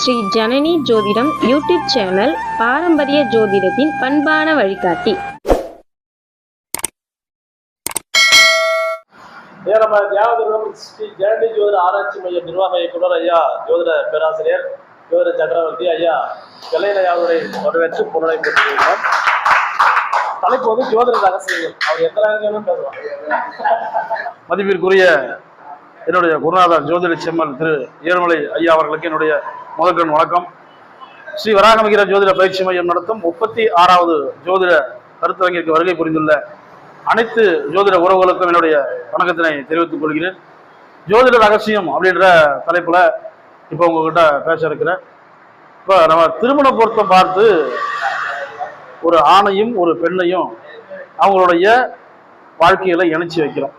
ஸ்ரீ ஜனனி ஜோதிடம் YouTube channel பாரம்பரிய ஜோதிடத்தின் பண்பான வழிகாட்டி. நம்ம தியாகதுர்கம் ஸ்ரீ ஜனனி ஜோதிட ஆராய்ச்சி மைய நிர்வாக இயக்குனர் ஐயா ஜோதிட பேராசிரியர் ஜோதிட சக்கரவர்த்தி ஐயா வெள்ளையனையாவுடைய வரவேற்று பொருளை பெற்றிருக்கிறோம். தலைப்பு வந்து ஜோதிட ரகசியங்கள். அவர் எந்த ரகசியங்களும் பேசுவாங்க. மதிப்பிற்குரிய என்னுடைய குருநாதர் ஜோதிட செம்மல் திரு ஏழுமலை ஐயா அவர்களுக்கு என்னுடைய முதற்கண் வணக்கம். ஸ்ரீ வராகமிகிற ஜோதிட பயிற்சி மையம் நடத்தும் 36வது ஜோதிட கருத்தரங்கிற்கு வருகை புரிந்துள்ள அனைத்து ஜோதிட உறவுகளுக்கும் என்னுடைய வணக்கத்தினை தெரிவித்துக் கொள்கிறேன். ஜோதிட ரகசியம் அப்படின்ற தலைப்புல இப்போ உங்ககிட்ட பேச இருக்கிறேன். இப்போ நம்ம திருமண பொருத்தம் பார்த்து ஒரு ஆணையும் ஒரு பெண்ணையும் அவங்களுடைய வாழ்க்கையில இணைச்சி வைக்கிறோம்.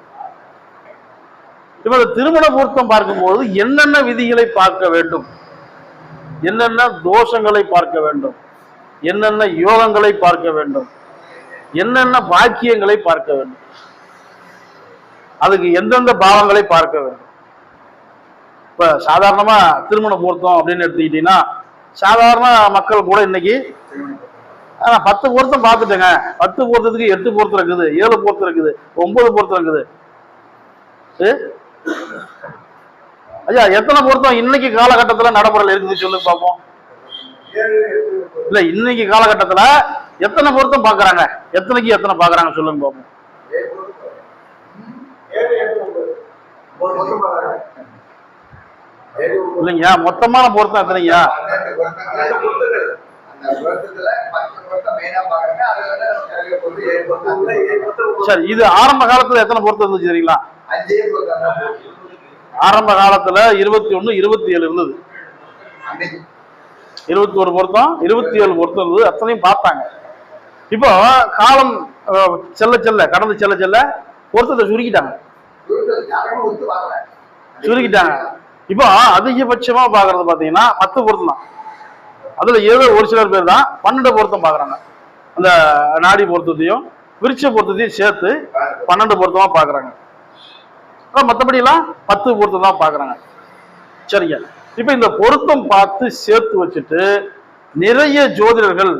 இப்போ திருமண பொருத்தம் பார்க்கும்போது என்னென்ன விதிகளை பார்க்க வேண்டும், என்னென்ன தோஷங்களை பார்க்க வேண்டும், என்னென்ன யோகங்களை பார்க்க வேண்டும், என்னென்ன பாக்கியங்களை பார்க்க வேண்டும், அதுக்கு எந்தெந்த பாவங்களை பார்க்க வேண்டும். இப்ப சாதாரணமா திருமண பொருத்தம் அப்படின்னு எடுத்துக்கிட்டீங்கன்னா சாதாரண மக்கள் கூட இன்னைக்கு 10 பொருத்தம் பார்த்துட்டேங்க, 10 பொருத்தத்துக்கு 8 பொருத்தம் இருக்குது, 7 பொருத்தம் இருக்குது, 9 பொருத்தம் இருக்குது. ஐயா எத்தனை பொருத்தம் இன்னைக்கு காலகட்டத்துல நடைமுறையில் இருக்குது சொல்லுங்க பார்ப்போம். இல்ல இன்னைக்கு காலகட்டத்துல எத்தனை பொருத்தம் பாக்குறாங்க, எத்தனைக்கு எத்தனை பாக்குறாங்க சொல்லுங்க பார்ப்போம். இல்லைங்கய்யா மொத்தமான பொருத்தம் எத்தனைங்கய்யா? சரி, இது ஆரம்ப காலத்துல எத்தனை பொருத்தம் இருந்துச்சு தெரியுங்களா? ஆரம்ப காலத்துல 21, 27 இருந்தது. 21 பொருத்தம், 27 பொருத்தம் இருந்தது. அத்தனையும் பார்த்தாங்க. இப்போ காலம் செல்ல செல்ல கடந்து செல்ல செல்ல பொருத்தத்தை சுருக்கிட்டாங்க. இப்போ அதிகபட்சமா பாக்குறது பாத்தீங்கன்னா 10 பொருத்தம் தான். அதுல ஏதோ ஒரு சிலர் பேர் தான் 12 பொருத்தம் பாக்குறாங்க. அந்த நாடி பொருத்தத்தையும் விருட்ச பொருத்தத்தையும் சேர்த்து 12 பொருத்தமா பாக்குறாங்க. மற்றபடி எல்லாம் 10 பொருத்தம் தான் பாக்குறாங்க. சரிங்க. இப்ப இந்த பொருத்தம் பார்த்து சேர்த்து வச்சுட்டு நிறைய ஜோதிடர்கள்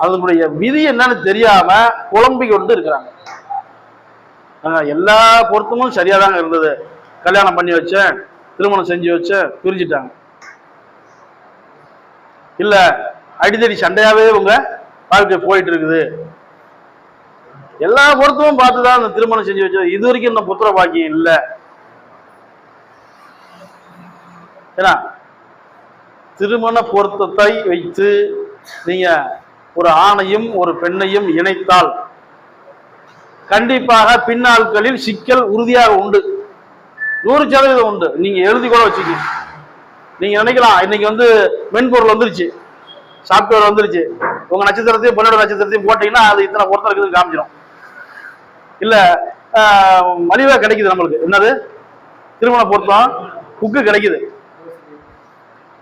அதனுடைய விதி என்னன்னு தெரியாம குழம்பி கொண்டு இருக்கிறாங்க. எல்லா பொருத்தமும் சரியாதாங்க இருந்தது, கல்யாணம் பண்ணி வச்சேன், திருமணம் செஞ்சு வச்சேன், பிரிஞ்சுட்டாங்க. இல்ல அடிதடி சண்டையாவே உங்க வாழ்க்கை போயிட்டு இருக்குது. எல்லா பொருத்தமும் பார்த்துதான் அந்த திருமணம் செஞ்சு வச்சது, இது வரைக்கும் இந்த புத்திர பாக்கியம் இல்ல. ஏன்னா திருமண பொருத்தத்தை வைத்து நீங்க ஒரு ஆணையும் ஒரு பெண்ணையும் இணைத்தால் கண்டிப்பாக பின்னாட்களில் சிக்கல் உறுதியாக உண்டு, 100% உண்டு. நீங்க எழுதி கூட வச்சுக்க. நீங்க நினைக்கலாம் இன்னைக்கு வந்து மென்பொருள் வந்துருச்சு, சாப்ட்வேர் வந்துருச்சு, உங்க நட்சத்திரத்தையும் பொண்ணோட நட்சத்திரத்தையும் போட்டீங்கன்னா அது இத்தனை பொருத்தம் இருக்குதுன்னு காமிச்சிடும். இல்ல மலிவா கிடைக்குது நம்மளுக்கு. என்னது திருமண பொருத்தம் புக்கு கிடைக்குது,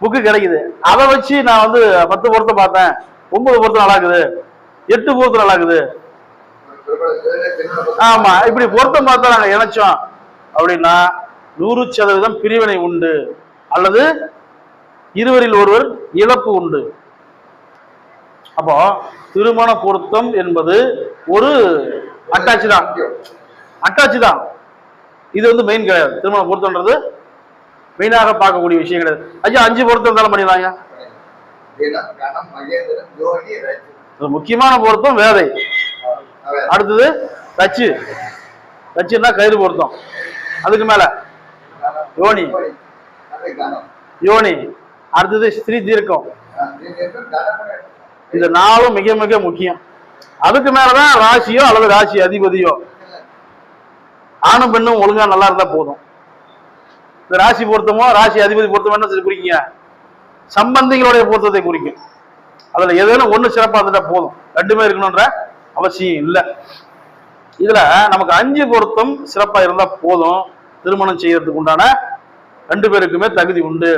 புக்கு கிடைக்குது. அதை வச்சு நான் வந்து 10 பொருத்தம் பார்த்தேன், 9 பொருத்தம் நல்லா இருக்குது, 8 பொருத்தம் நல்லா இருக்குது. ஆமா, இப்படி பொருத்தம் பார்த்தா நாங்க இணைச்சோம் அப்படின்னா 100% பிரிவினை உண்டு, அல்லது இருவரில் ஒருவர் இழப்பு உண்டு. அப்போ திருமண பொருத்தம் என்பது ஒரு அட்டாச்சு தான், அட்டாச்சு தான். இது வந்து மெயின் கிடையாது. திருமண பொருத்தம்ன்றது மெயினாக பார்க்கக்கூடிய விஷயம் கிடையாது. ஐயா 5 பொருத்தம் இருந்தாலும் பண்ணிடலாங்க. முக்கியமான பொருத்தம் வேதை, அடுத்தது தச்சு, தச்சுன்னா கயிறு பொருத்தம், அதுக்கு மேல யோனி, யோனி, அடுத்தது ஸ்திரீ தீர்க்கம். இந்த 4 மிக மிக முக்கியம். அதுக்கு மேலதான் ராசியோ அல்லது ராசி அதிபதியோ. ஆணும் பெண்ணும் ஒழுங்கா நல்லா இருந்தா போதும். இந்த ராசி பொருத்தமோ ராசி அதிபதி பொருத்தமோ என்ன குறிக்குங்க? சம்பந்திகளுடைய பொருத்தத்தை குறிக்கும். அதுல ஏதேனும் ஒண்ணு சிறப்பா இருந்துட்டா போதும், 2மே இருக்கணும்ன்ற அவசியம் இல்லை. இதுல நமக்கு 5 பொருத்தம் சிறப்பா இருந்தா போதும், திருமணம் செய்யறதுக்கு உண்டான 2 பேருக்குமே தகுதி உண்டு.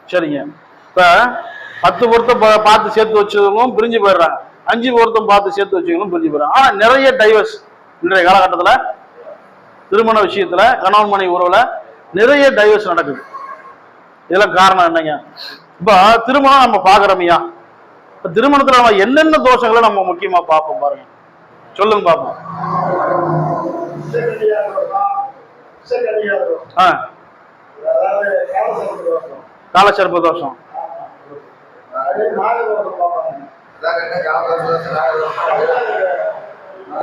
சரிங்க. இப்ப 10 பொருத்தம் பார்த்து சேர்த்து வச்சவங்களும் பிரிஞ்சு போயிடுறாங்க, 5 பொருத்தம் பார்த்து சேர்த்து வச்சவங்களும் பிரிஞ்சு போயிடுறாங்க. ஆனா நிறைய டைவர்ஸ் இன்றைய காலகட்டத்துல திருமண விஷயத்துல கணவன் மனைவி உறவுல நிறைய டைவர்ஸ் நடக்குது. இதெல்லாம் காரணம் என்னங்க? இப்ப திருமணம் நம்ம பாக்குறோமையா, இப்ப திருமணத்துல நம்ம என்னென்ன தோஷங்களை நம்ம முக்கியமா பார்ப்போம் பாருங்க, சொல்லுங்க பார்ப்போம். காலசர்ப்ப தோஷம்,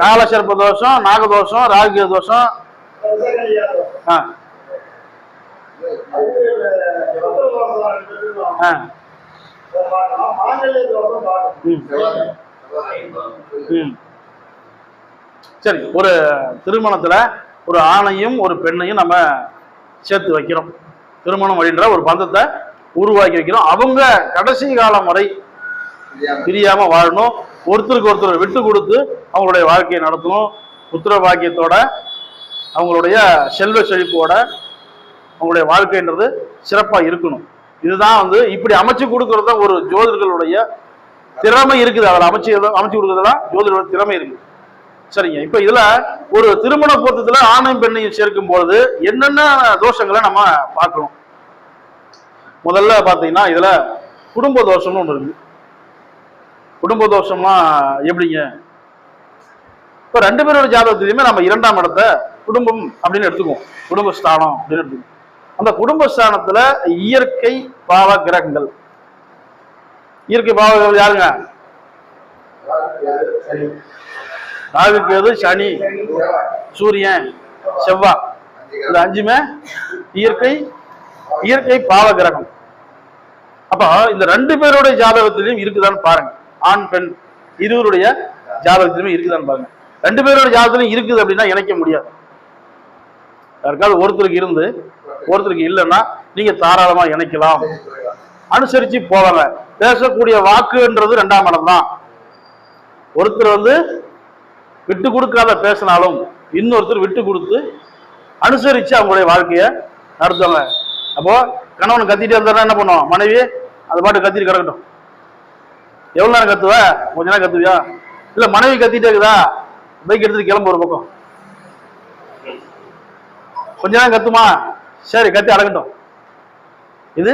காலசர்ப்ப தோஷம், நாகதோஷம், ராகு தோஷம், சரி. ஒரு திருமணத்துல ஒரு ஆணையும் ஒரு பெண்ணையும் நம்ம சேர்த்து வைக்கிறோம், திருமணம் அப்படின்ற ஒரு பந்தத்தை உருவாக்கி வைக்கிறோம். அவங்க கடைசி காலம் வரை பிரியாம வாழணும், ஒருத்தருக்கு ஒருத்தர் விட்டு கொடுத்து அவங்களுடைய வாழ்க்கையை நடத்தணும், புத்திர பாக்கியத்தோட அவங்களுடைய செல்வ செழிப்போட அவங்களுடைய வாழ்க்கைன்றது சிறப்பா இருக்கணும். இதுதான் இப்படி அமைச்சு கொடுக்கறது தான் ஒரு ஜோதிடர்களுடைய திறமை இருக்குது. அதில் அமைச்சு கொடுக்கறதுலாம் ஜோதிடரோட திறமை இருக்கு. சரிங்க. இப்ப இதுல ஒரு திருமண பொருத்தத்துல ஆணையும் பெண்ணையும் சேர்க்கும் பொழுது என்னென்ன தோஷங்களை நம்ம பார்க்கணும்? முதல்ல பாத்தீங்கன்னா இதுல குடும்ப தோஷம்னு ஒண்ணு இருக்கு. குடும்ப தோஷம்னா எப்படிங்க? இப்ப 2 பேரோட ஜாதகத்திலையுமே நம்ம 2ஆம் இடத்தை குடும்பம் அப்படின்னு எடுத்துக்குவோம், குடும்பஸ்தானம் அப்படின்னு எடுத்துக்குவோம். அந்த குடும்பஸ்தானத்துல இயற்கை பாவ கிரகங்கள், இயற்கை பாவ கிரகங்கள் யாருங்க? ராகு, கேது, சனி, சூரியன், செவ்வாய், இந்த 5மே இயற்கை பாவ கிரகம். அப்ப இந்த 2 பேருடைய ஜாதகத்திலையும் இருக்குதான்னு பாருங்க. ஆண் பெண் இருவருடைய ஜாதகத்திலுமே இருக்குதான்னு பாருங்க. 2 பேரோட ஜாதகத்திலும் இருக்குது அப்படின்னா இணைக்க முடியாது. யாருக்காவது ஒருத்தருக்கு இருந்து ஒருத்தருக்கு இல்லைன்னா நீங்க தாராளமா இணைக்கலாம், அனுசரிச்சு போவாங்க. பேசக்கூடிய வாக்குன்றது 2ஆம் இடம் தான். ஒருத்தர் விட்டு கொடுக்காத பேசினாலும் இன்னொருத்தர் விட்டு கொடுத்து அனுசரிச்சு அவங்களுடைய வாழ்க்கைய நடத்துவாங்க. அப்போ கணவன் கத்திட்டு வந்தா என்ன பண்ணுவோம்? மனைவி அது பாட்டு கத்திட்டு கிடக்கட்டும். எவ்வளவு நேரம் கத்துவ? கொஞ்ச நேரம் கத்துவியா? இல்ல மனைவி கத்திட்டே இருக்குதா, பைக் எடுத்துட்டு கிளம்பு ஒரு பக்கம், கொஞ்ச நேரம் கத்துமா, சரி கத்தி அடங்கட்டும். இது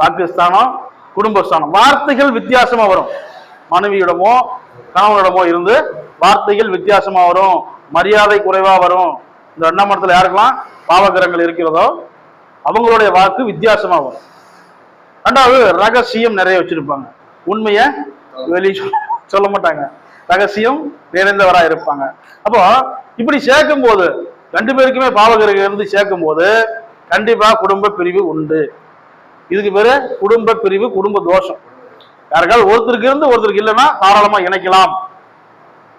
வாக்குஸ்தானம், குடும்பஸ்தானம். வார்த்தைகள் வித்தியாசமா வரும். மனைவியிடமோ கணவனிடமோ இருந்து வார்த்தைகள் வித்தியாசமா வரும், மரியாதை குறைவா வரும். இந்த 2ஆம் இடத்துல யாருக்கெல்லாம் பாவகிரகங்கள் இருக்கிறதோ அவங்களுடைய வாக்கு வித்தியாசமா வரும். 2வது ரகசியம் நிறைய வச்சிருப்பாங்க, உண்மைய வெளியே சொல்ல மாட்டாங்க, ரகசியம் நிறைந்தவரா இருப்பாங்க. அப்போ இப்படி சேர்க்கும் போது 2 பேருக்குமே பாவகிரகம் இருந்து சேர்க்கும் போது கண்டிப்பா குடும்ப பிரிவு உண்டு. இதுக்கு பேரு குடும்ப பிரிவு, குடும்ப தோஷம். யாருக்காவது ஒருத்தருக்கு இருந்து ஒருத்தருக்கு இல்லைன்னா தாராளமா இணைக்கலாம்,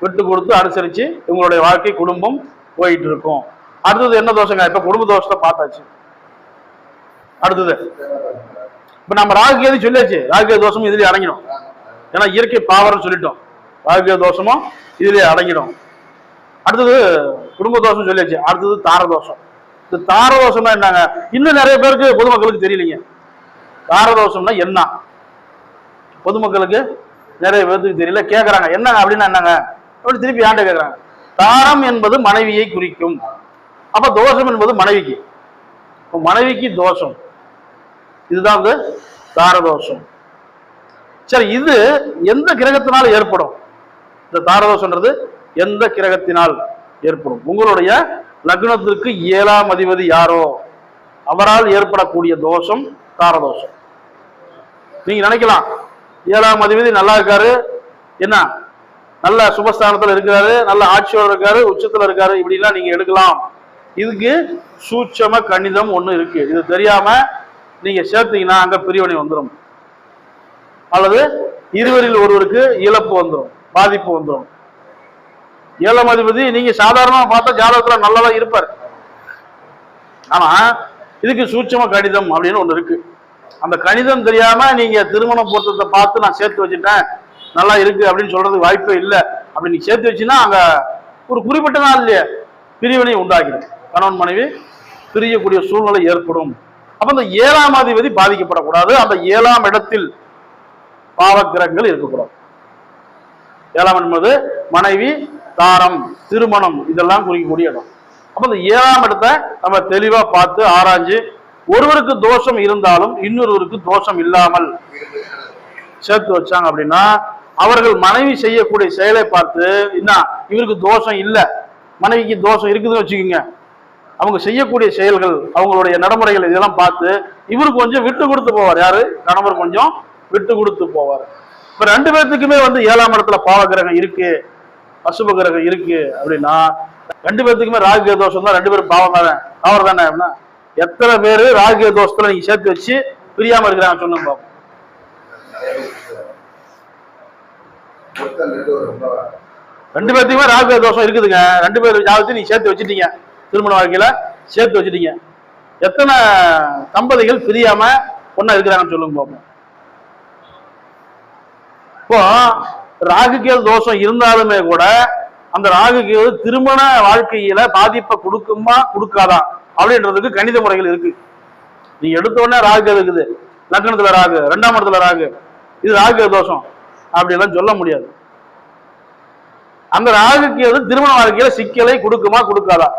விட்டு கொடுத்து அனுசரிச்சு உங்களுடைய வாழ்க்கை குடும்பம் போயிட்டு இருக்கும். அடுத்தது என்ன தோஷங்க? இப்ப குடும்ப தோஷத்தை பார்த்தாச்சு. அடுத்தது இப்ப நம்ம ராகுகேது சொல்லியாச்சு, ராகுகேது தோஷமும் இதுலயே அடங்கிடும். ஏன்னா இயற்கை பாவர்னு சொல்லிட்டோம், ராகுகேது தோஷமும் இதுலயே அடங்கிடும். அடுத்தது குடும்ப தோஷம் சொல்லியாச்சு. அடுத்தது தாரதோஷம். இந்த தாரதோஷம்னா என்னங்க? இன்னும் நிறைய பேருக்கு பொதுமக்களுக்கு தெரியலீங்க. தாரதோஷம்னா என்ன? பொதுமக்களுக்கு நிறைய பேருக்கு தெரியல, கேட்கறாங்க என்னங்க அப்படின்னா என்னங்க அப்படி திருப்பி ஆண்ட கேட்கறாங்க. தாரம் என்பது மனைவியை குறிக்கும், அப்ப தோஷம் என்பது மனைவிக்கு, மனைவிக்கு தோஷம். இதுதான் தாரதோஷம். சரி, இது எந்த கிரகத்தினால் ஏற்படும்? இந்த தாரதோஷம்ன்றது எந்த கிரகத்தினால் ஏற்படும்? உங்களுடைய லக்னத்திற்கு 7ஆம் அதிபதி யாரோ அவரால் ஏற்படக்கூடிய தோஷம் தாரதோஷம். நீங்க நினைக்கலாம் 7ஆம் அதிபதி நல்லா இருக்காரு, என்ன நல்ல சுபஸ்தானத்துல இருக்கிறாரு, நல்ல ஆட்சியோட இருக்காரு, உச்சத்துல இருக்காரு, இப்படிலாம் நீங்க எடுக்கலாம். இதுக்கு சூட்சம கணிதம் ஒண்ணு இருக்கு. இது தெரியாம நீங்க சேர்த்தீங்கன்னா அங்க பிரிவினை வந்துடும், அல்லது இருவரில் ஒருவருக்கு இழப்பு வந்துடும், பாதிப்பு வந்துடும். 7ஆம் அதிபதி நீங்க சாதாரணமா பார்த்தா ஜாதகத்துல நல்லதா இருப்பார், ஆனா இதுக்கு சூட்சம கணிதம் அப்படின்னு ஒண்ணு இருக்கு. அந்த கணிதம் தெரியாம நீங்க திருமண பொருத்தத்தை பார்த்து நான் சேர்த்து வச்சுட்டேன் நல்லா இருக்கு அப்படின்னு சொல்றதுக்கு வாய்ப்பே இல்லை. அப்படி நீ சேர்த்து வச்சுன்னா அங்க ஒரு குறிப்பிட்ட நாள்லயே பிரிவினை உண்டாகிடும், கணவன் மனைவி பிரியக்கூடிய சூழ்நிலை ஏற்படும். அப்ப அந்த 7ஆம் அதிபதி பாதிக்கப்படக்கூடாது, அந்த 7ஆம் இடத்தில் பாவக்கிரகங்கள் இருக்கக்கூடாது. 7ஆம் என்பது மனைவி, தாரம், திருமணம் இதெல்லாம் குறிக்கக்கூடிய இடம். அப்ப இந்த 7ஆம் இடத்தை நம்ம தெளிவா பார்த்து ஆராய்ஞ்சு ஒருவருக்கு தோஷம் இருந்தாலும் இன்னொருவருக்கு தோஷம் இல்லாமல் சேர்த்து வச்சாங்க அப்படின்னா அவர்கள் மனைவி செய்யக்கூடிய செயலை பார்த்து என்ன இவருக்கு தோஷம் இல்லை, மனைவிக்கு தோஷம் இருக்குதுன்னு வச்சுக்கோங்க. அவங்க செய்யக்கூடிய செயல்கள் அவங்களுடைய நடைமுறைகள் இதெல்லாம் பார்த்து இவருக்கு கொஞ்சம் விட்டு கொடுத்து போவார். யாரு? கணவர் கொஞ்சம் விட்டு கொடுத்து போவார். இப்ப ரெண்டு பேர்த்துக்குமே வந்து 7ஆம் இடத்துல பாவ கிரகம் இருக்கு, அசுப கிரகம் இருக்கு அப்படின்னா ரெண்டு பேர்த்துக்குமே ராகு தோஷம் தான், ரெண்டு பேரும் பாவம் தானே, அவர் தானே அப்படின்னா எத்தனை பேரு ராகு தோஷத்துல நீங்க சேர்த்து வச்சு பிரியாம இருக்கிறாங்க சொல்லுங்க பாப்போம். ரெண்டு பேர்த்துக்குமே ராகு தோஷம் இருக்குதுங்க. ரெண்டு பேர் ஜாதகத்தை நீங்க சேர்த்து வச்சுட்டீங்க, திருமண வாழ்க்கையில சேர்த்து வச்சுட்டீங்க. எத்தனை தம்பதிகள் பிரியாம ஒன்னா இருக்கிறாங்கன்னு சொல்லுங்க பாப்போம். இப்போ ராகுகேது தோஷம் இருந்தாலுமே கூட அந்த ராகுகேது திருமண வாழ்க்கையில பாதிப்பை கொடுக்குமா கொடுக்காதா அப்படின்றதுக்கு கணித முறைகள் இருக்கு. நீங்க எடுத்த உடனே ராகுகேது இருக்குது, லக்னத்துல ராகு, 2ஆம் இடத்துல ராகு, இது ராகுகேது தோஷம் அப்படி எல்லாம் சொல்ல முடியாது. அந்த ராகுகேது திருமண வாழ்க்கையில சிக்கலை கொடுக்குமா கொடுக்காதா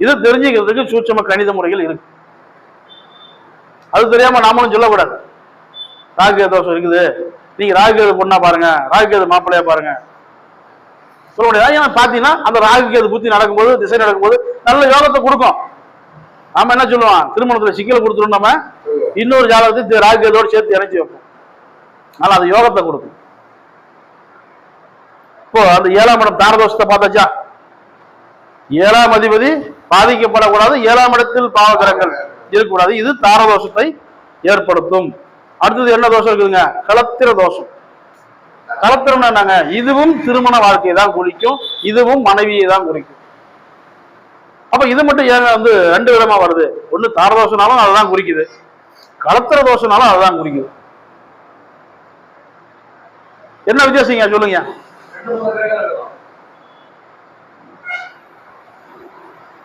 இதை தெரிஞ்சுக்கிறதுக்கு சூட்சம கணித முறைகள் இருக்கு. அது தெரியாம நாமளும் சொல்லக்கூடாது ராகுகேது தோஷம் இருக்குது, நீங்க ராகுகேது பொண்ணா பாருங்க, ராகுகேது மாப்பிள்ளையா பாருங்க சொல்ல முடியாது. ஏன்னா பாத்தீங்கன்னா அந்த ராகுகேது புத்தி நடக்கும்போது, திசை நடக்கும்போது நல்ல யோகத்தை கொடுக்கும். நாம என்ன சொல்லுவோம், திருமணத்துல சிக்கலை கொடுத்துரும், நம்ம இன்னொரு ஜாதகத்தை ராகுகேதோடு சேர்த்து இணைச்சி வைப்போம். அதனால அது யோகத்தை கொடுக்கும். இப்போ அந்த 7ஆம் இடம் தாரதோஷத்தை பார்த்தாச்சா, 7ஆம் அதிபதி பாதிக்கப்படக்கூடாது, 7ஆம் இடத்தில் பாவ கிரகங்கள் இருக்கக்கூடாது, இது தாரதோஷத்தை ஏற்படுத்தும். அடுத்தது என்ன தோஷம் இருக்குதுங்க, களத்திர தோஷம். களத்திரம் என்னங்க, இதுவும் திருமண வாழ்க்கையை தான் குறிக்கும், இதுவும் மனைவியை தான் குறிக்கும். அப்ப இது மட்டும் ஏன் வந்து ரெண்டு விதமா வருது, ஒண்ணு தாரதோஷனாலும் அதுதான் குறிக்குது, களத்திர தோஷனாலும் அதுதான் குறிக்குது. என்ன வித்தியாசங்க சொல்லுங்க.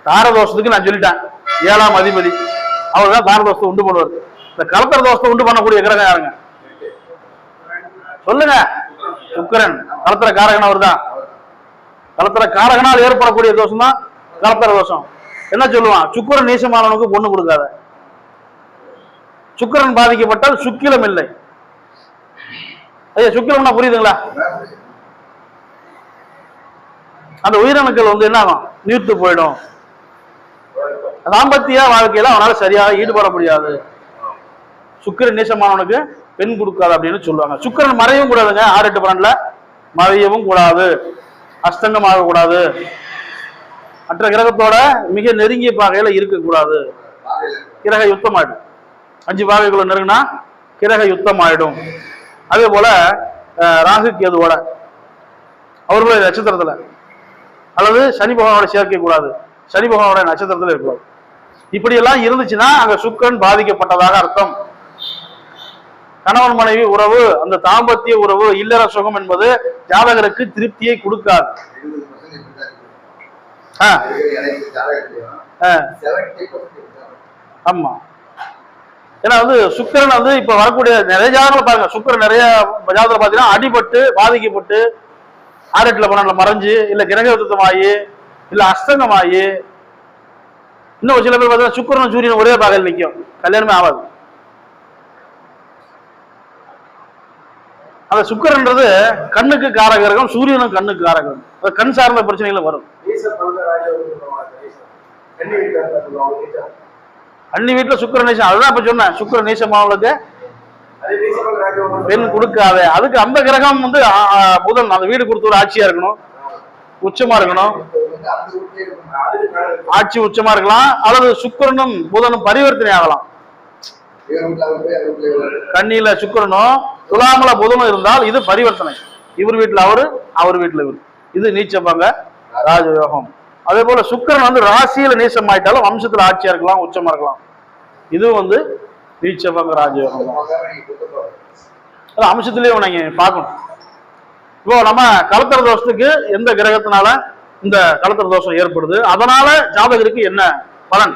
தாரதோஷத்துக்கு நான் சொல்லிட்டேன் 7ஆம் அதிபதி அவர் தான் தாரதோஷத்தை உண்டு பண்ணுவார். இந்த களத்திர தோஷத்தை உண்டு பண்ணக்கூடிய கிரகம் யாருங்க சொல்லுங்க? சுக்கிரன். களத்திர காரகன் அவர் தான். களத்திர காரகனால் ஏற்படக்கூடிய தோஷம் தான் களத்திர தோஷம். என்ன சொல்லுவான், சுக்கிரன் நீசமானவனுக்கு பொண்ணு கொடுக்காத. சுக்கிரன் பாதிக்கப்பட்டால் சுக்கிலம் இல்லை. ஐயா சுக்கிலம்னா புரியுதுங்களா? அந்த உயிரணுக்கள் வந்து என்ன ஆகும், நீர்த்து போயிடும். தாம்பத்திய வாழ்க்கையில அவனால சரியாக ஈடுபட முடியாது. சுக்கிரன் நீசமானவனுக்கு பெண் கொடுக்காது அப்படின்னு சொல்லுவாங்க. சுக்கிரன் மறையவும் கூடாதுங்க, 6, 8, 12 மறையவும் கூடாது, அஸ்தங்கம் ஆகக்கூடாது, மற்ற கிரகத்தோட மிக நெருங்கிய பாகையில இருக்கக்கூடாது. கிரக யுத்தம் ஆயிடும். 5 பாகைக்குள்ள நெருங்கினா கிரக யுத்தம் ஆயிடும். அதே போல ராகு கேதுவோட அவர்களுடைய நட்சத்திரத்துல அல்லது சனி பகவானோட சேர்க்கை கூடாது, சனி பகவானோட நட்சத்திரத்துல இருக்கக்கூடாது. இப்படி எல்லாம் இருந்துச்சுன்னா அங்க சுக்கிரன் பாதிக்கப்பட்டதாக அர்த்தம். கணவன் மனைவி உறவு, அந்த தாம்பத்திய உறவு, இல்லற சுகம் என்பது ஜாதகருக்கு திருப்தியை கொடுக்காது. ஆமா, ஏன்னா வந்து சுக்கிரன் வந்து இப்ப வரக்கூடிய நிறைய ஜாதகங்களை பாருங்க, சுக்கிரன் நிறைய ஜாதகத்துல பாத்தீங்கன்னா அடிபட்டு பாதிக்கப்பட்டு 6, 8, 12 மறைஞ்சு, இல்ல கிரக யுத்தமாயி, இல்ல அஸ்தங்கமாயி, இன்னும் சில பேர் பார்த்தீங்கன்னா சுக்கிரனும் சூரியன் ஒரே பாகையில் நிற்கும், கல்யாணமே ஆகாது. அந்த சுக்கிரன்றது கண்ணுக்கு காரகிரகம், சூரியனும் கண்ணுக்கு காரகிரகம். கண் சார்ந்த பிரச்சனைகள் வரும். அன்னி வீட்டுல சுக்கிர நேசம், அதுதான் இப்ப சொன்னேன், சுக்கிர நேசமானவங்களுக்கு பெண் கொடுக்காத. அதுக்கு அந்த கிரகம் வந்து புதன் அந்த வீடு கொடுத்து ஒரு ஆட்சியா இருக்கணும், உச்சமா இருக்கணும், ஆட்சி உச்சமா இருக்கலாம், அல்லது சுக்கிரனும் புதனும் பரிவர்த்தனை ஆகலாம். கண்ணியில சுக்கிரனும் துலாமல புதனும் இருந்தால் இது பரிவர்த்தனை, இவர் வீட்டுல அவரு, அவர் வீட்டுல இவர், இது நீச்சப்பாங்க ராஜயோகம். அதே போல சுக்கிரன் வந்து ராசியில நீச்சம் ஆயிட்டாலும் வம்சத்துல ஆட்சியா இருக்கலாம், உச்சமா இருக்கலாம், இது வந்து நீச்சப்பாங்க ராஜயோகம். அம்சத்திலேயே நீங்க பார்க்கணும். இப்போ நம்ம களத்திர தோஷத்துக்கு எந்த கிரகத்தினால இந்த களத்திர தோஷம் ஏற்படுது, அதனால ஜாதகருக்கு என்ன பலன்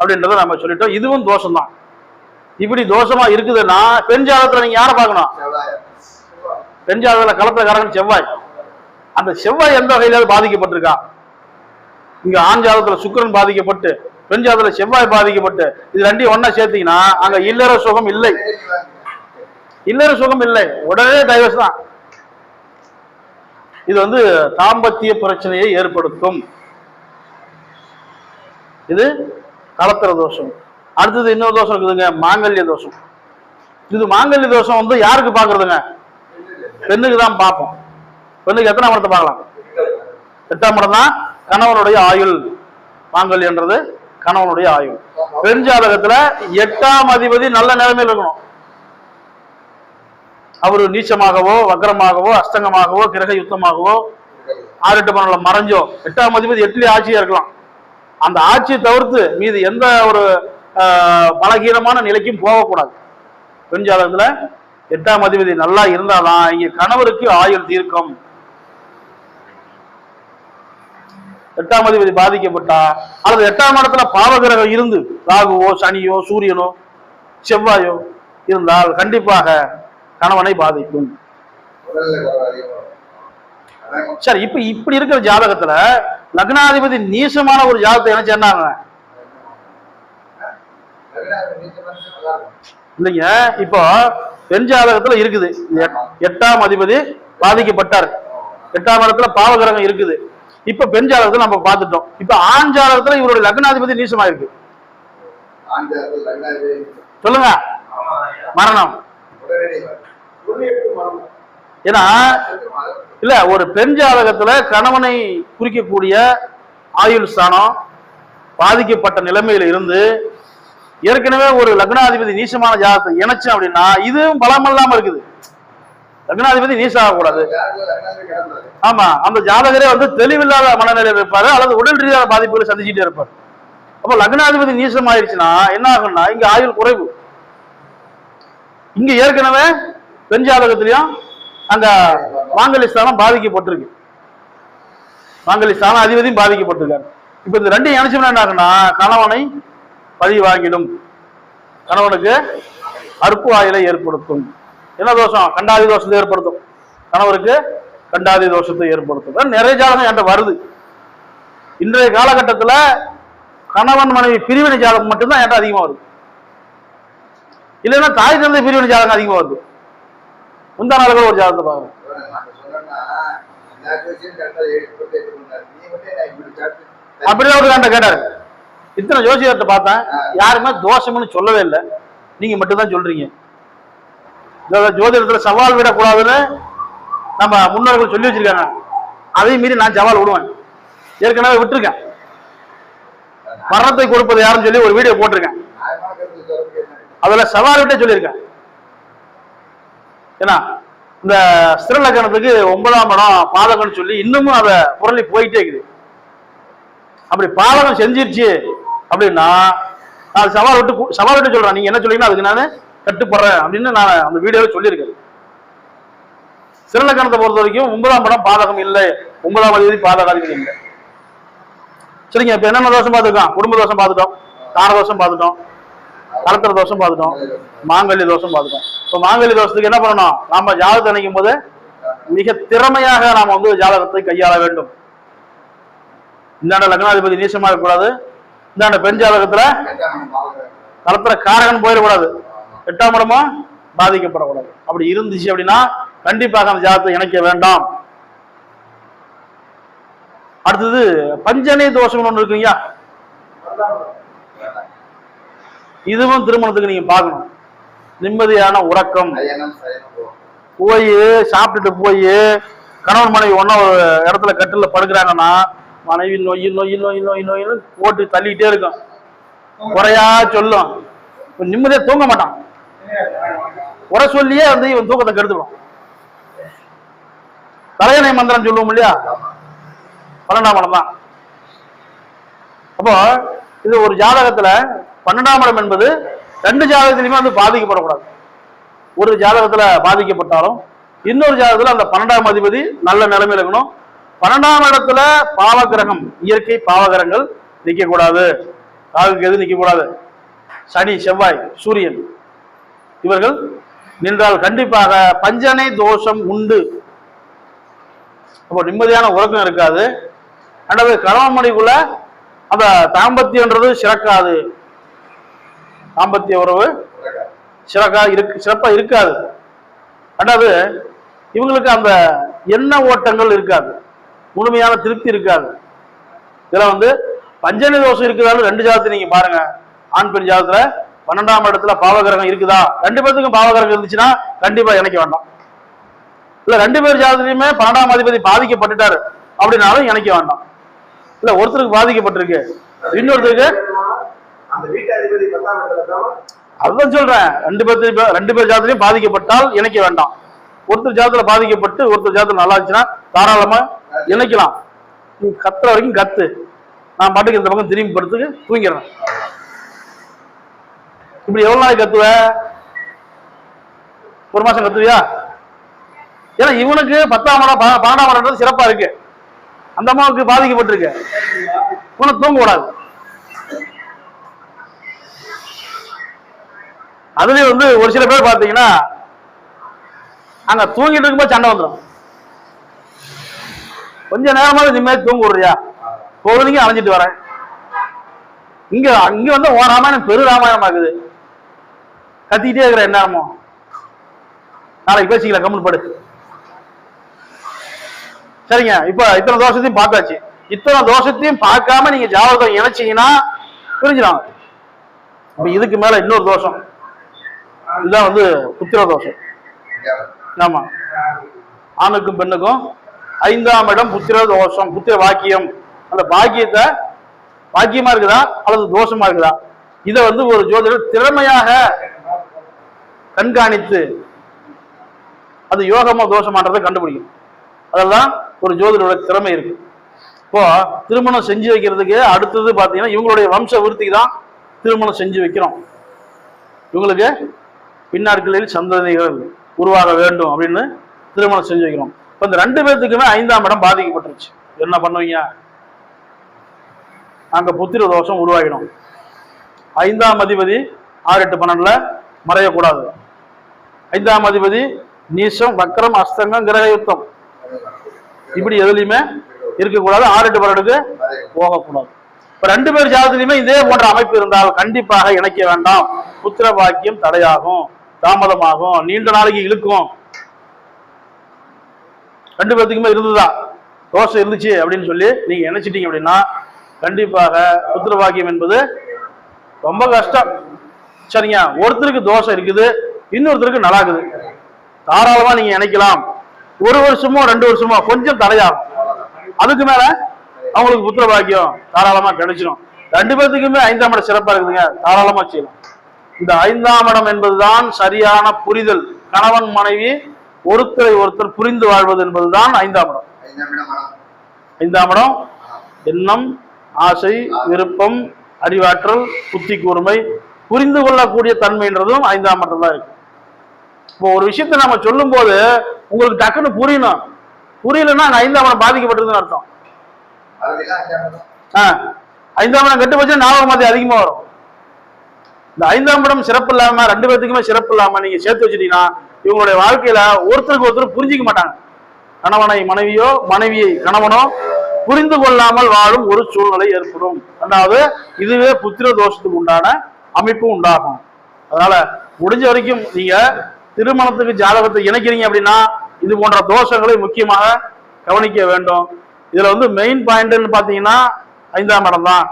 அப்படின்றத நம்ம சொல்லிட்டோம். இதுவும் தோஷம் தான். இப்படி தோஷமா இருக்குதுன்னா பெண் ஜாதகத்துல நீங்க யாரை பார்க்கணும், பெண் ஜாதகத்துல களத்திர காரகன் செவ்வாய். அந்த செவ்வாய் எந்த வகையிலாவது பாதிக்கப்பட்டிருக்கா? இங்க ஆண் ஜாதகத்துல சுக்கிரன் பாதிக்கப்பட்டு பெண் ஜாதகத்துல செவ்வாய் பாதிக்கப்பட்டு இது ரெண்டையும் ஒண்ணா சேர்த்தீங்கன்னா அங்க இல்லற சுகம் இல்லை, இல்லற சுகம் இல்லை, உடனே டைவர்ஸ் தான். இது வந்து தாம்பத்திய பிரச்சனையை ஏற்படுத்தும். இது கலத்திர தோஷம். அடுத்தது இன்னொரு தோஷம் இருக்குதுங்க, மாங்கல்ய தோஷம். இது மாங்கல்ய தோஷம் வந்து யாருக்கு பாக்குறதுங்க? பெண்ணுக்கு தான் பார்ப்போம். பெண்ணுக்கு எத்தனை இடத்தை பார்க்கலாம்? 8ஆம் இடம் தான் கணவனுடைய ஆயுள். மாங்கல்யன்றது கணவனுடைய ஆயுள். பெண் ஜாதகத்துல 8ஆம் அதிபதி நல்ல நிலைமையில் இருக்கணும். அவரு நீச்சமாகவோ வக்ரமாகவோ அஸ்தங்கமாகவோ கிரக யுத்தமாகவோ 6-8 பணம்ல மறைஞ்சோ 8ஆம் அதிபதி 8லயே ஆட்சியா இருக்கலாம். அந்த ஆட்சியை தவிர்த்து மீது எந்த ஒரு பலகீனமான நிலைக்கும் போகக்கூடாது. பெண் ஜாதகத்துல 8ஆம் அதிபதி நல்லா இருந்தாதான் இங்க கணவருக்கு ஆயுள் தீர்க்கம். 8ஆம் அதிபதி பாதிக்கப்பட்டா அல்லது 8ஆம் இடத்துல பாவகிரகம் இருந்து ராகுவோ சனியோ சூரியனோ செவ்வாயோ இருந்தால் கண்டிப்பாக கணவனை பாதிக்கும். சரி, இப்ப இப்படி இருக்கிற ஜாதகத்துல லக்னாதிபதி நீசமான ஒரு ஜாதகத்தை என்ன சொன்னாங்க இல்லைங்க? இப்போ பெண் ஜாதகத்துல இருக்குது 8ஆம் அதிபதி பாதிக்கப்பட்டார், 8ஆம் இடத்துல பாவகிரகம் இருக்குது. இப்ப பெண் ஜாதகத்துல நம்ம பார்த்துட்டோம். இப்ப ஆண் ஜாதகத்துல இவருடைய லக்னாதிபதி நீசமா இருக்கு. சொல்லுங்க, மரணம். ஏன்னா இல்ல, ஒரு பெண் ஜாதகத்துல கணவனை குறிக்கக்கூடிய ஆயுள் ஸ்தானம் பாதிக்கப்பட்ட நிலைமையில இருந்து ஏற்கனவே ஒரு லக்னாதிபதி நீசமான ஜாதகத்தை இணைச்சோம் அப்படின்னா இதுவும் பலம் இல்லாம இருக்குது. லக்னாதிபதி நீசம் ஆகக்கூடாது. ஆமா, அந்த ஜாதகரே வந்து தெளிவில்லாத மனநிலையில் இருப்பாரு அல்லது உடல் ரீதியான பாதிப்புகளை சந்திச்சுட்டே இருப்பார். அப்ப லக்னாதிபதி நீசம் ஆயிடுச்சுன்னா என்ன ஆகும்னா இங்க ஆயுள் குறைவு. இங்க ஏற்கனவே பெண் ஜாதகத்திலையும் அங்க மாங்கல்ய ஸ்தானம் பாதிக்கப்பட்டிருக்கு, மாங்கல்ய ஸ்தானம் அதிபதியும் பாதிக்கப்பட்டிருக்காரு. இப்ப இந்த ரெண்டையும் இணைச்சோம்னா என்ன ஆகும்னா கணவனை பழி வாங்கிடும், கணவனுக்கு அற்பு ஆயுளை ஏற்படுத்தும். என்ன தோஷம்? கண்டாதி தோஷத்தை ஏற்படுத்தும், கணவருக்கு கண்டாதி தோஷத்தை ஏற்படுத்தும். நிறைய ஜாதகம் என்கிட்ட வருது. இன்றைய காலகட்டத்தில் கணவன் மனைவி பிரிவினை ஜாதகம் மட்டும்தான் என்கிட்ட அதிகமாக வருது. இல்லைன்னா தாய் தந்தை பிரிவினை ஜாதகம் அதிகமாக வருது. முந்தா நாளுக்கு ஒரு ஜாதகத்தை பாக்குறேன். அப்படியே ஒரு கண்ட கேட்டாரு, இத்தனை ஜோசியத்தை பார்த்தேன், யாருமே தோஷம்னு சொல்லவே இல்லை, நீங்க மட்டும்தான் சொல்றீங்க. ஜோதிடத்துல சவால் விடக்கூடாதுன்னு நம்ம முன்னோர்கள் சொல்லி வச்சிருக்காங்க. அதே மீறி நான் சவால் விடுவேன். ஏற்கனவே விட்டுருக்கேன். மரணத்தை கொடுப்பது யாருன்னு சொல்லி ஒரு வீடியோ போட்டிருக்கேன். அதுல சவால் விட்டே சொல்லியிருக்கேன். ஏன்னா இந்த ஸ்திரலக்கணத்துக்கு 9ஆம் இடம் பாதகம்னு சொல்லி இன்னமும் அதை புரளி போயிட்டே இருக்குது. அப்படி பாதகம் செஞ்சிருச்சு அப்படின்னா நான் சவால் விட்டு சொல்றேன். நீங்க என்ன சொல்றீங்கன்னா அதுக்கு நான் கட்டுப்படுறேன் அப்படின்னு நான் அந்த வீடியோவை சொல்லியிருக்கேன். ஸ்திரலக்கணத்தை பொறுத்த வரைக்கும் 9ஆம் இடம் பாதகம் இல்லை, 9ஆம் அதிபதி பாதகாதிபதி இல்லை. சரிங்க, இப்ப என்னென்ன தோஷம் பார்த்துருக்கோம்? குடும்ப தோஷம் பார்த்துட்டோம், கார தோஷம் பார்த்துட்டோம், கலத்திர தோஷம் பார்த்துட்டோம், மாங்கல்ய தோஷம் பார்த்துட்டோம். இப்போ மாங்கல்ய தோஷத்துக்கு என்ன பண்ணணும்? நாம ஜாதகத்தை நினைக்கும் போது மிக திறமையாக நாம வந்து ஜாதகத்தை கையாள வேண்டும். இந்தாண்ட லக்னாதிபதி நீசமா இருக்கக்கூடாது, இந்தாண்ட பெண் ஜாதகத்துல கலத்திர காரகன் போயிடக்கூடாது, 8ஆம் இடமும் பாதிக்கப்படக்கூடாது. அப்படி இருந்துச்சு அப்படின்னா கண்டிப்பாக அந்த ஜாதகத்தை இணைக்க வேண்டாம். அடுத்தது பஞ்சனை தோஷம் ஒன்று இருக்குங்க, இதுவும் திருமணத்துக்கு நீங்க பார்க்கணும். நிம்மதியான உறக்கம், போய் சாப்பிட்டுட்டு போய் கணவன் மனைவி ஒன்னா ஒரு இடத்துல கட்டில படுக்கிறாங்கன்னா மனைவி நொய் நொய் நொய் நொய் நொய்னு போட்டு தள்ளிக்கிட்டே இருக்கும், குறையா சொல்லும், நிம்மதியா தூங்க மாட்டான். குறை சொல்லியே வந்து இவன் தூக்கத்தை கெடுத்துடும். தலையணை மந்திரம் சொல்லுவோம் இல்லையா, 12ஆம் இடம் தான். அப்போ இது ஒரு ஜாதகத்துல 12ஆம் இடம் என்பது 2 ஜாதகத்திலுமே வந்து பாதிக்கப்படக்கூடாது. ஒரு ஜாதகத்துல பாதிக்கப்பட்டாலும் இன்னொரு ஜாதகத்துல அந்த 12ஆம் அதிபதி நல்ல நிலைமையில இருக்கணும். 12ஆம் இடத்துல பாவகிரகம், இயற்கை பாவகிரகங்கள் நிற்கக்கூடாது. ராகுக்கு எது நிற்கக்கூடாது? சனி, செவ்வாய், சூரியன் இவர்கள் நின்றால் கண்டிப்பாக பஞ்சனை தோஷம் உண்டு. அப்போ நிம்மதியான உறக்கம் இருக்காது. ரெண்டாவது கணவன் மனைவிக்குள்ள அந்த தாம்பத்தியன்றது சிறக்காது, தாம்பத்திய உறவு சிறப்பா இருக்காது. ரெண்டாவது, இவங்களுக்கு அந்த எண்ண ஓட்டங்கள் இருக்காது, முழுமையான திருப்தி இருக்காது. இதுல வந்து பஞ்சமி தோஷம் இருக்குதான்னு 2 ஜாதகத்தை நீங்க பாருங்க. ஆண் பெண் ஜாதகத்துல 12ஆம் இடத்துல பாவகிரகம் இருக்குதா, 2 பேருக்கும் பாவகிரகம் இருந்துச்சுன்னா கண்டிப்பா இணைக்க வேண்டாம். இல்ல 2 பேர் ஜாதகத்திலுமே 12ஆம் அதிபதி பாதிக்கப்பட்டுட்டாரு அப்படின்னாலும் இணைக்க வேண்டாம். இல்ல ஒருத்தருக்கு பாதிக்கப்பட்டிருக்கு, இன்னொருத்தருக்கு அதுதான் சொல்றேன். 2 பேர் ஜாதகத்திலையும் பாதிக்கப்பட்டால் இணைக்க வேண்டாம். ஒருத்தர் ஜாதகத்துல பாதிக்கப்பட்டு ஒருத்தர் ஜாதகம் நல்லா இருந்துச்சுன்னா தாராளமா இணைக்கலாம். நீ கத்துற வரைக்கும் கத்து, நான் பாட்டுக்கு இந்த பக்கம் திரும்பி படுத்துக்கு தூங்கிடுறேன். இப்படி எவ்வளவு நாளைக்கு கத்துவ? 1 மாசம் கத்துவியா? ஏன்னா இவனுக்கு 10ஆம் இடம் 12ஆம் இடம் சிறப்பா இருக்கு, அந்த அம்மாவுக்கு பாதிக்கப்பட்டிருக்கு, இவனுக்கு தூங்க கூடாது. அதுலயும் வந்து ஒரு சில பேர் பாத்தீங்கன்னா அங்க தூங்கிட்டு இருக்கும்போது சண்டை வந்துடும். கொஞ்ச நேரமாவது நிம்மதி தூங்க விடுறியா, பொழுதுங்க அலைஞ்சிட்டு வரேன். இங்க வந்து ஓ ராமாயணம் பெரு ராமாயணம் ஆகுது, கத்திக்கிட்டே இருக்கிற என்னமோ, நாளைக்கு பேசிக்கல, கம்மல் படு. சரிங்க, இப்ப இத்தனை தோஷத்தையும் பார்த்தாச்சு. இத்தனை தோஷத்தையும் பார்க்காம நீங்க ஜாதகம் இணைச்சீங்கன்னா புரிஞ்சிடும். இப்ப இதுக்கு மேல இன்னொரு தோஷம், இதுதான் வந்து புத்திர தோஷம். ஆமா, ஆணுக்கும் பெண்ணுக்கும் 5ஆம் இடம் புத்திர தோஷம், புத்திர பாக்கியம். அந்த பாக்கியத்தை பாக்கியமா இருக்குதா அல்லது தோஷமா இருக்குதா, இதை வந்து ஒரு ஜோதிடர் திறமையாக கண்காணித்து அது யோகமா தோஷமான்றதை கண்டுபிடிக்கும். அதெல்லாம் ஒரு ஜோதிடரோட திறமை இருக்கு. இப்போ திருமணம் செஞ்சு வைக்கிறதுக்கு அடுத்தது பாத்தீங்கன்னா இவங்களுடைய வம்ச விருத்திக்கு தான் திருமணம் செஞ்சு வைக்கிறோம். இவங்களுக்கு பின்னாட்களில் சந்ததிகள் உருவாக வேண்டும் அப்படின்னு திருமணம் செஞ்சு வைக்கிறோம். இப்போ இந்த 2 பேர்த்துக்குமே 5ஆம் இடம் பாதிக்கப்பட்டுருச்சு. என்ன பண்ணுவீங்க? அங்க புத்திர தோஷம் உருவாகிடும். 5ஆம் அதிபதி 6, 8, 12ல மறையக்கூடாது. 5ஆம் அதிபதி நீசம், வக்கரம், அஸ்தங்கம், கிரக யுத்தம் இப்படி எதுலையுமே இருக்கக்கூடாது. 6, 8, 12க்கு போகக்கூடாது. இப்ப 2 பேர் ஜாதகத்திலுமே இதே போன்ற அமைப்பு இருந்தால் கண்டிப்பாக இணைக்க வேண்டாம். புத்திர பாக்கியம் தடையாகும், தாமதமாகும், நீண்ட நாளைக்கு இழுக்கும். 2 பேர்த்துக்குமே இருந்துதா தோஷம் இருந்துச்சு அப்படின்னு சொல்லி நீங்க இணைச்சிட்டீங்க அப்படின்னா கண்டிப்பாக புத்திர பாக்கியம் என்பது ரொம்ப கஷ்டம். சரிங்க, ஒருத்தருக்கு தோஷம் இருக்குது, இன்னொருத்தருக்கு நல்லா இருக்குது, தாராளமா நீங்க இணைக்கலாம். 1 வருஷமோ 2 வருஷமோ கொஞ்சம் தடையாகும், அதுக்கு மேல அவங்களுக்கு புத்திர பாக்கியம் தாராளமா கிடைச்சிடும். 2 பேர்த்துக்குமே 5ஆம் இடம் சிறப்பா இருக்குதுங்க, தாராளமா செய்யலாம். இந்த 5ஆம் இடம் என்பதுதான் சரியான புரிதல். கணவன் மனைவி ஒருத்தரை ஒருத்தர் புரிந்து வாழ்வது என்பதுதான் 5ஆம் இடம். 5ஆம் இடம் எண்ணம், ஆசை, விருப்பம், அறிவாற்றல், புத்தி கூர்மை, புரிந்து கொள்ளக்கூடிய தன்மைன்றதும் 5ஆம் இடம் தான் இருக்கு. இப்போ ஒரு விஷயத்தை நம்ம சொல்லும் போது உங்களுக்கு டக்குன்னு புரியணும், புரியலன்னா 5ஆம் இடம் பாதிக்கப்பட்டதுன்னு அர்த்தம். 5ஆம் இடம் கெட்டு போச்சு, ஞாபகம் மாதிரி அதிகமா வரும். இந்த 5ஆம் இடம் சிறப்பு இல்லாம 2 பேர்த்துக்குமே சிறப்பு இல்லாம நீங்க சேர்த்து வச்சுட்டீங்கன்னா இவங்களுடைய வாழ்க்கையில ஒருத்தருக்கு ஒருத்தர் புரிஞ்சிக்க மாட்டாங்க. கணவனை மனைவியோ மனைவியை கணவனோ புரிந்து கொள்ளாமல் வாழும் ஒரு சூழ்நிலை ஏற்படும். ரெண்டாவது, இதுவே புத்திர தோஷத்துக்கு உண்டான அமைப்பு உண்டாகும். அதனால முடிஞ்ச வரைக்கும் நீங்க திருமணத்துக்கு ஜாதகத்தை இணைக்கிறீங்க அப்படின்னா இது போன்ற தோஷங்களை முக்கியமாக கவனிக்க வேண்டும். இதுல வந்து மெயின் பாயிண்ட்னு பாத்தீங்கன்னா 5ஆம் இடம் தான்.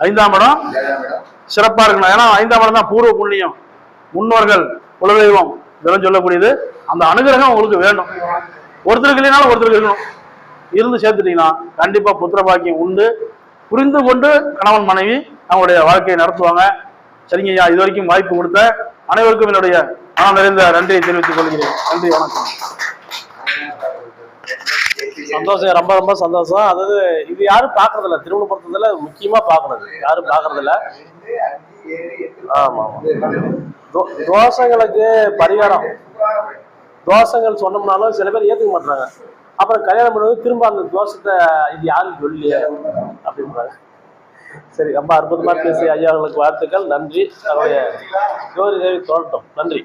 5ஆம் இடம் சிறப்பா இருக்கணும். ஏன்னா 5ஆம் இடம் தான் பூர்வ புண்ணியம், முன்னோர்கள், குலதெய்வம் இதெல்லாம் சொல்லக்கூடியது. அந்த அனுகிரகம் உங்களுக்கு வேணும். ஒருத்தருக்கு இல்லைனாலும் ஒருத்தருக்கு இருக்கணும். இருந்து சேர்த்துட்டீங்கன்னா கண்டிப்பா புத்திர பாக்கியம் உண்டு. புரிந்து கொண்டு கணவன் மனைவி அவங்களுடைய வாழ்க்கையை நடத்துவாங்க. சரிங்க ஐயா, இது வரைக்கும் வாய்ப்பு கொடுத்த அனைவருக்கும் என்னுடைய மனம் நிறைந்த நன்றியை தெரிவித்துக் கொள்கிறேன். நன்றி, வணக்கம். சந்தோஷம், ரொம்ப ரொம்ப சந்தோஷம். அதாவது இது யாரும் பாக்குறதில்ல, திருமண பொறுத்ததுல முக்கியமா பாக்குறது யாரும் பாக்குறதில்ல. ஆமா ஆமா, தோஷங்களுக்கு பரிகாரம், தோஷங்கள் சொன்னோம்னாலும் சில பேர் ஏத்துக்க மாட்டாங்க. அப்புறம் கல்யாணம் பண்ணுவது திரும்ப அந்த தோஷத்தை இது யாரும் சொல்லியே அப்படின்றாங்க. சரி, ரொம்ப அற்புதமா பேசி ஐயாவுக்கு வாழ்த்துக்கள், நன்றி. அவருடைய ஜோதி தேவி தோழட்டும். நன்றி.